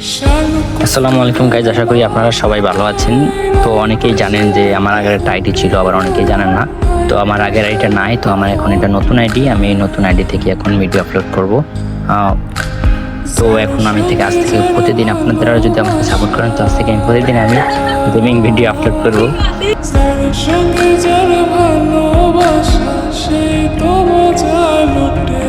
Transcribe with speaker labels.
Speaker 1: আসসালামু আলাইকুম গাইজ, আশা করি আপনারা সবাই ভালো আছেন। তো অনেকেই জানেন যে আমার আগের একটা আইডি ছিল, আবার অনেকেই জানেন না। তো আমার আগের আইডিটা নাই, তো আমার এখন এটা নতুন আইডি। আমি এই নতুন আইডি থেকে এখন ভিডিও আপলোড করব। তো এখন আমি থেকে আজ থেকে প্রতিদিন আপনারা যদি আমাকে সাপোর্ট করেন, তো আজ থেকে আমি প্রতিদিন আমি গেমিং ভিডিও আপলোড করবো। সেই তো মজা লুটে